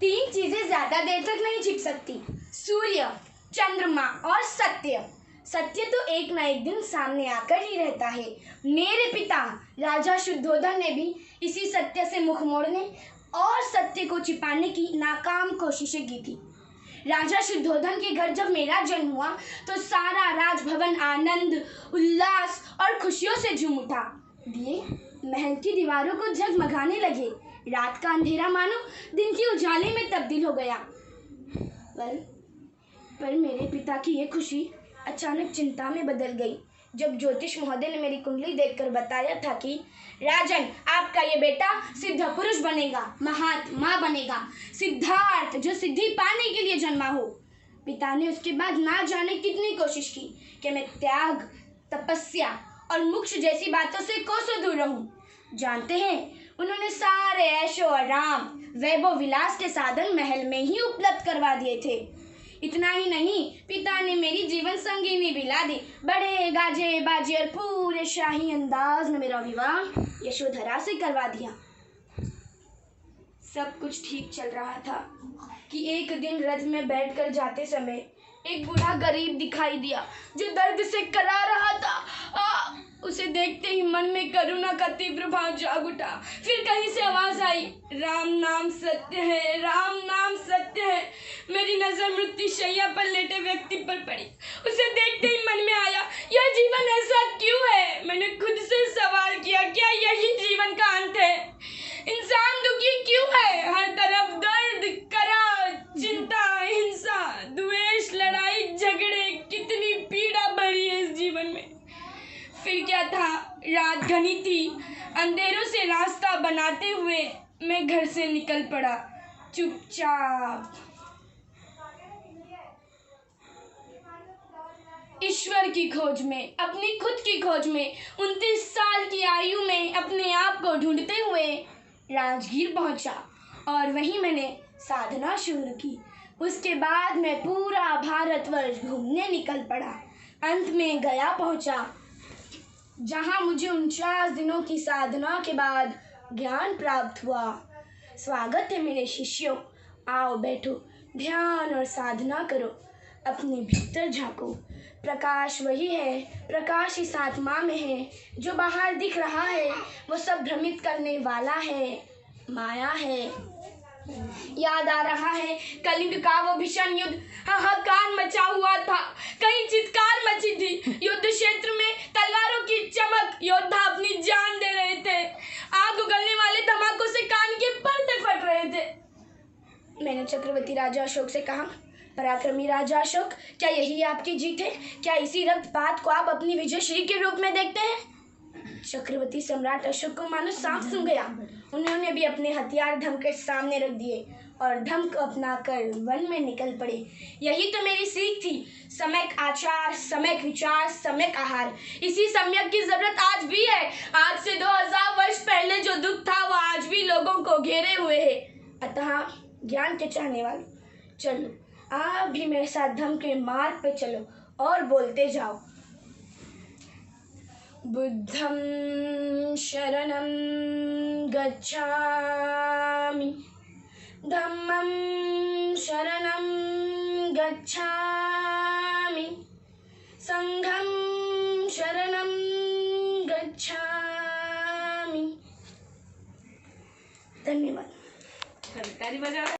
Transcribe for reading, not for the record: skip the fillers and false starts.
तीन चीजें ज्यादा देर तक नहीं छिप सकती, सूर्य, चंद्रमा और सत्य। सत्य तो एक ना एक दिन सामने आकर ही रहता है। मेरे पिता राजा शुद्धोधन ने भी इसी सत्य से मुख मोड़ने और सत्य को छिपाने की नाकाम कोशिशें की थी। राजा शुद्धोधन के घर जब मेरा जन्म हुआ तो सारा राजभवन आनंद, उल्लास और खुशियों से झूम उठा। दिए महल की दीवारों को जगमगाने लगे। रात का अंधेरा मानो दिन की उजाले में तब्दील हो गया। पर मेरे पिता की ये खुशी अचानक चिंता में बदल गई जब ज्योतिष महोदय ने मेरी कुंडली देखकर बताया था कि राजन, आपका ये बेटा सिद्ध पुरुष बनेगा, महात्मा बनेगा, सिद्धार्थ, जो सिद्धि पाने के लिए जन्मा हो। पिता ने उसके बाद ना जाने कितनी कोशिश की कि मैं त्याग, तपस्या और मोक्ष जैसी बातों से कोसों दूर रहूं। जानते हैं, उन्होंने सारे ऐशो आराम, वैभव विलास के साधन महल में ही उपलब्ध करवा दिए थे। इतना ही नहीं, पिता ने मेरी जीवन संगिनी भी ला दी। बड़े गाजे बाजे और पूरे शाही अंदाज में मेरा विवाह यशोधरा से करवा दिया। सब कुछ ठीक चल रहा था कि एक दिन रथ में बैठकर जाते समय एक बूढ़ा गरीब दिखाई दिया जो दर्द से करा रहा था। उसे देखते ही मन में करुणा का तीव्र भाव जाग उठा। फिर कहीं से आवाज आई, राम नाम सत्य है, राम नाम सत्य है। मेरी नजर मृत्यु शैया पर लेटे व्यक्ति पर पड़ी। उसे देखते ही मन में आया, यह जीवन ऐसा क्यों है? मैंने खुद से सवाल किया, क्या यही जीवन का अंत है? इंसान दुखी क्यों है? हर तरफ दर्द, करार, चिंता, हिंसा, द्वेष, लड़ाई, झगड़े, कितनी पीड़ा भरी है इस जीवन में। फिर क्या था, रात घनी थी। अंधेरों से रास्ता बनाते हुए मैं घर से निकल पड़ा, चुपचाप। ईश्वर की खोज में, अपनी खुद की खोज में, 29 साल की आयु में अपने आप को ढूंढते हुए राजगीर पहुंचा और वहीं मैंने साधना शुरू की। उसके बाद मैं पूरा भारतवर्ष घूमने निकल पड़ा। अंत में गया पहुंचा, जहां मुझे 49 दिनों की साधना के बाद ज्ञान प्राप्त हुआ। स्वागत है मेरे शिष्यों, आओ बैठो, ध्यान और साधना करो, अपने भीतर झांको। प्रकाश वही है, प्रकाश इस आत्मा में है। जो बाहर दिख रहा है वो सब भ्रमित करने वाला है, माया है। याद आ रहा है कलिंग का वो भीषण युद्ध, हाहाकार मचा हुआ था। कहीं चित्कार मची थी। युद्ध क्षेत्र में तलवारों की चमक, योद्धा अपनी जान दे रहे थे। आग उगलने वाले धमाकों से कान के पर्दे फट रहे थे। मैंने चक्रवर्ती राजा अशोक से कहा, पराक्रमी राजा अशोक, क्या यही आपकी जीत है? क्या इसी रक्तपात को आप अपनी विजयश्री के रूप में देखते हैं? चक्रवर्ती सम्राट अशोक को मानो सांप सूंघ गया। उन्होंने भी अपने हथियार धम के सामने रख दिए और धम को अपनाकर वन में निकल पड़े। यही तो मेरी सीख थी, सम्यक आचार, सम्यक विचार, सम्यक आहार। इसी सम्यक की जरूरत आज भी है। आज से 2000 वर्ष पहले जो दुख था वो आज भी लोगों को घेरे हुए है। अतः ज्ञान के चाहने वालों, चलो आप भी मेरे साथ धम के मार्ग पे चलो और बोलते जाओ, बुद्धं शरणं गच्छामि, धम्मं शरणं गच्छामि, संघं शरणं गच्छामि। धन्यवाद।